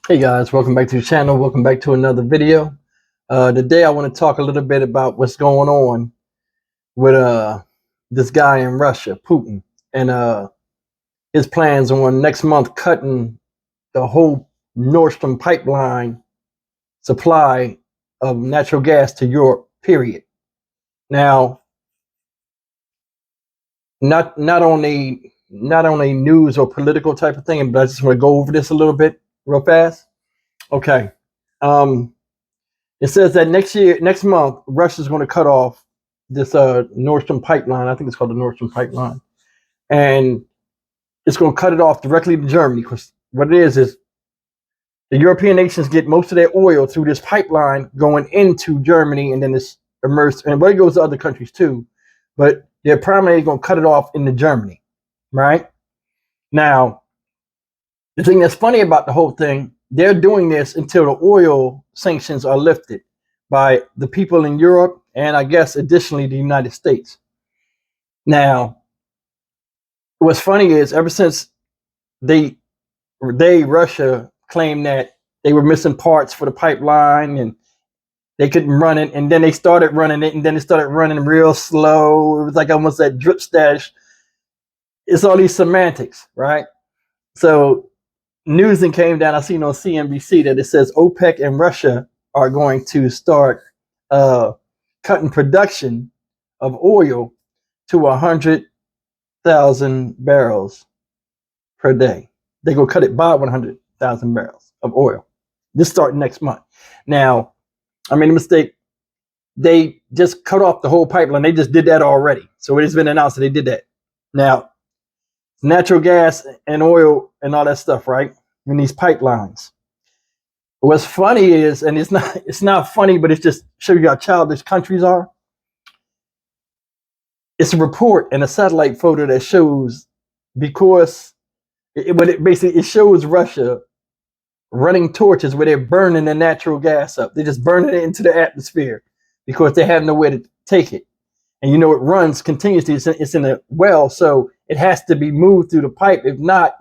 Hey guys, welcome back to the channel. Welcome back to another video. Today I want to talk a little bit about what's going on with this guy in Russia, Putin, and his plans on next month cutting the whole Nord Stream pipeline supply of natural gas to Europe, period. Now, not on a news or political type of thing, but I just want to go over this a little bit real fast. Okay. It says that next month, Russia's going to cut off this Nord Stream pipeline. I think it's called the Nord Stream pipeline, and it's going to cut it off directly to Germany. Because what it is the European nations get most of their oil through this pipeline going into Germany, and then it's immersed, and it goes to other countries too. But they're primarily going to cut it off into Germany, right? Now, the thing that's funny about the whole thing, they're doing this until the oil sanctions are lifted by the people in Europe and I guess additionally the United States. Now, what's funny is ever since Russia claimed that they were missing parts for the pipeline and they couldn't run it, and then they started running it, and then it started running real slow. It was like almost that drip stash. It's all these semantics, right? So news and came down. I seen on CNBC that it says OPEC and Russia are going to start cutting production of oil to 100,000 barrels per day. They're going to cut it by 100,000 barrels of oil. This starting next month. Now, I made a mistake. They just cut off the whole pipeline. They just did that already. So it has been announced that they did that. Now, natural gas and oil and all that stuff, right? In these pipelines. What's funny is, and it's not funny, but it's just show you how childish countries are. It's a report and a satellite photo that shows, because it shows Russia running torches where they're burning the natural gas up. They're just burning it into the atmosphere because they have nowhere to take it. And it runs continuously. It's in a well, so it has to be moved through the pipe. If not,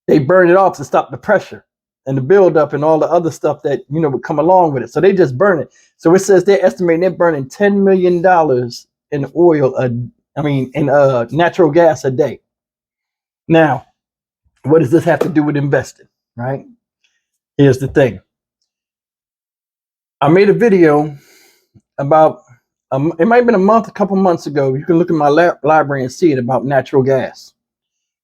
they burn it off to stop the pressure and the buildup and all the other stuff that would come along with it. So they just burn it. So it says they're estimating they're burning $10 million in oil, in natural gas a day. Now, what does this have to do with investing? Right? Here's the thing. I made a video about it might have been a couple months ago. You can look in my library and see it, about natural gas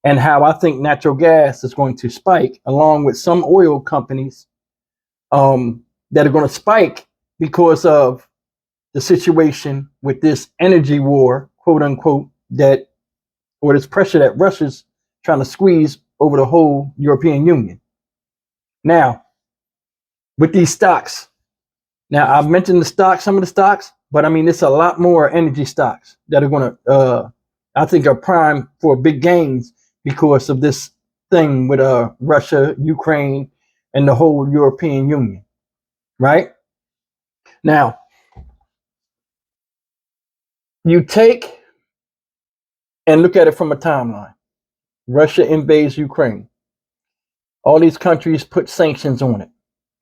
and how I think natural gas is going to spike, along with some oil companies that are going to spike because of the situation with this energy war, quote unquote, or this pressure that Russia's trying to squeeze over the whole European Union. Now, with these stocks, now I've mentioned some of the stocks, but it's a lot more energy stocks that are going to, I think, are primed for big gains because of this thing with Russia, Ukraine, and the whole European Union, right? Now, you take and look at it from a timeline. Russia invades Ukraine. All these countries put sanctions on it,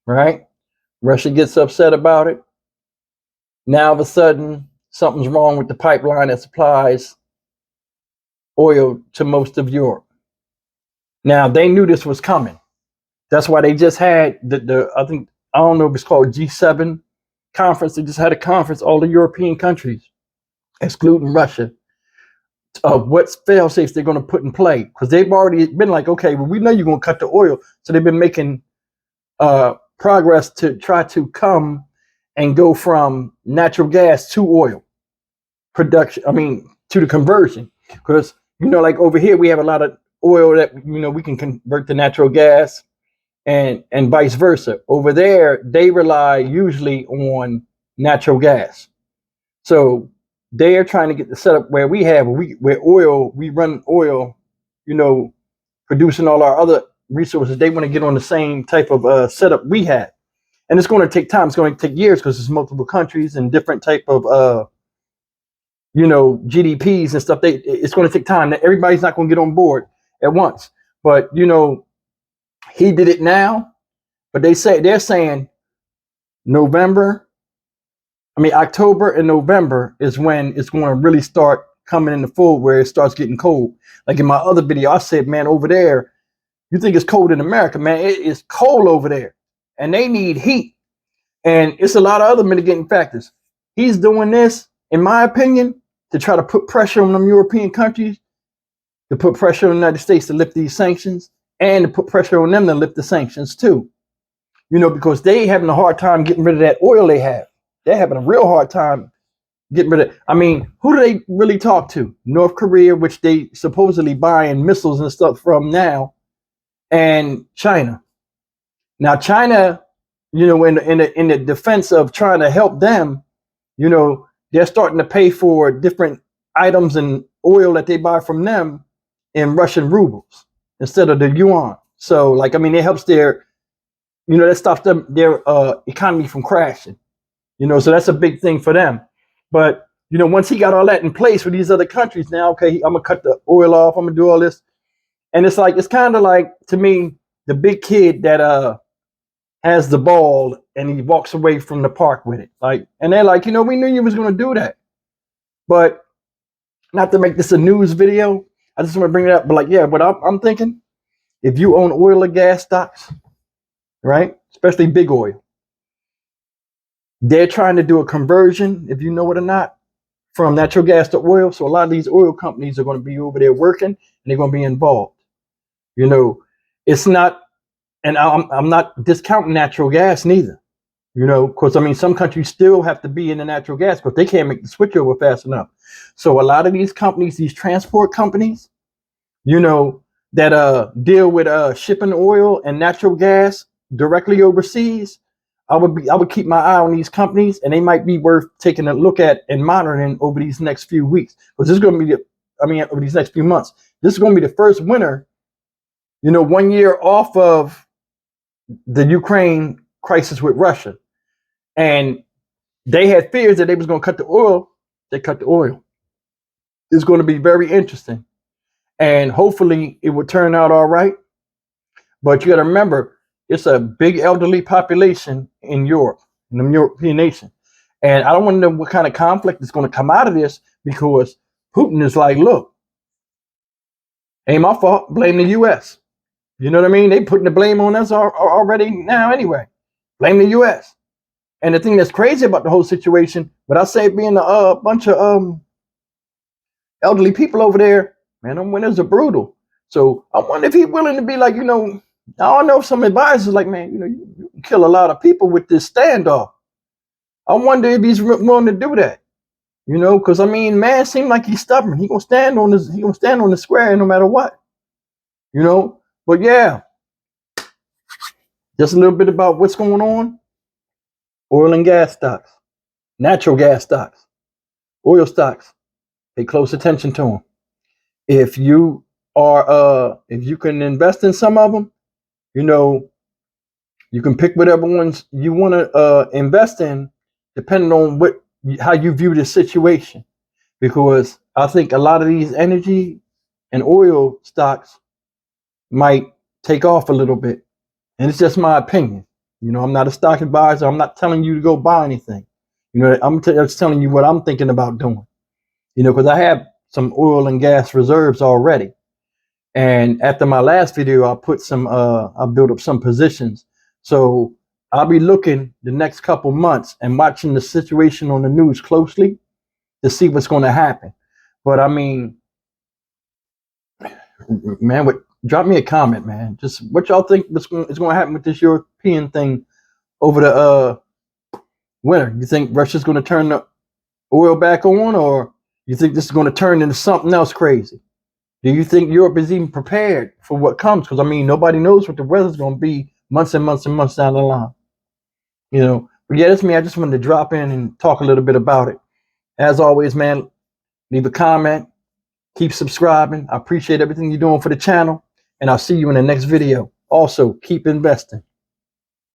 right? Russia gets upset about it. Now, all of a sudden, something's wrong with the pipeline that supplies oil to most of Europe. Now, they knew this was coming. That's why they just had I don't know if it's called G7 conference. They just had a conference, all the European countries, excluding Russia, of what fail-safes they're going to put in play. Because they've already been like, okay, well, we know you're going to cut the oil. So they've been making progress to try to come and go from natural gas to oil production. To the conversion. Because, like over here, we have a lot of oil that, we can convert to natural gas and vice versa. Over there, they rely usually on natural gas. So they are trying to get the setup where we run oil, producing all our other resources. They want to get on the same type of setup we had. And it's going to take time. It's going to take years because there's multiple countries and different type of, GDPs and stuff. It's going to take time. Everybody's not going to get on board at once. But, He did it now, but they're saying October and November is when it's going to really start coming in the full, where it starts getting cold. Like in my other video, I said, man, over there, you think it's cold in America, man? It is cold over there, and they need heat. And it's a lot of other mitigating factors. He's doing this, in my opinion, to try to put pressure on them European countries, to put pressure on the United States to lift these sanctions, and to put pressure on them to lift the sanctions too. You know, because they having a hard time getting rid of that oil they have. They're having a real hard time getting rid of it. I mean, who do they really talk to? North Korea, which they supposedly buying missiles and stuff from now, and China. Now, China, you know, in the defense of trying to help them, you know, they're starting to pay for different items and oil that they buy from them in Russian rubles instead of the yuan. So, like, I mean, it helps their, you know, that stops their economy from crashing. You know, so that's a big thing for them. But, you know, once he got all that in place for these other countries, now, okay, I'm going to cut the oil off. I'm going to do all this. And it's like, it's kind of like, to me, the big kid that has the ball and he walks away from the park with it. Like, and they're like, you know, we knew you was going to do that. But not to make this a news video, I just want to bring it up. But like, yeah, but I'm thinking, if you own oil or gas stocks, right, especially big oil, they're trying to do a conversion, if you know it or not, from natural gas to oil. So a lot of these oil companies are going to be over there working, and they're going to be involved. You know, it's not, and I'm not discounting natural gas neither. You know, because I mean, some countries still have to be in the natural gas, but they can't make the switch over fast enough. So a lot of these companies, these transport companies, you know, that deal with shipping oil and natural gas directly overseas, I would keep my eye on these companies, and they might be worth taking a look at and monitoring over these next few weeks. Because this is going to be over these next few months. This is going to be the first winter, you know, 1 year off of the Ukraine crisis with Russia. And they had fears that they was going to cut the oil. They cut the oil. It's going to be very interesting. And hopefully it will turn out all right. But you got to remember, it's a big elderly population in Europe, in the European nation. And I don't want to know what kind of conflict is going to come out of this, because Putin is like, look, ain't my fault. Blame the U.S. You know what I mean? They putting the blame on us already now anyway. Blame the U.S. And the thing that's crazy about the whole situation, but I say being a bunch of elderly people over there, man, them winters are brutal. So I wonder if he's willing to be like, you know, I don't know if some advisors like, man, you know, you can kill a lot of people with this standoff. I wonder if he's willing to do that, you know, because I mean, man, seems like he's stubborn. He gonna stand on the square no matter what, you know. But yeah, just a little bit about what's going on. Oil and gas stocks, natural gas stocks, oil stocks. Pay close attention to them. If you can invest in some of them, you know, you can pick whatever ones you want to invest in, depending on how you view the situation. Because I think a lot of these energy and oil stocks might take off a little bit, and it's just my opinion. You know, I'm not a stock advisor. I'm not telling you to go buy anything. You know, I'm just telling you what I'm thinking about doing. You know, because I have some oil and gas reserves already. And after my last video, I built up some positions. So I'll be looking the next couple months and watching the situation on the news closely to see what's going to happen. But I mean, man, drop me a comment, man. Just what y'all think is going to happen with this European thing over the winter. You think Russia's going to turn the oil back on, or you think this is going to turn into something else crazy? Do you think Europe is even prepared for what comes? Because, I mean, nobody knows what the weather's going to be months and months and months down the line. You know, but yeah, that's me. I just wanted to drop in and talk a little bit about it. As always, man, leave a comment. Keep subscribing. I appreciate everything you're doing for the channel. And I'll see you in the next video. Also, keep investing.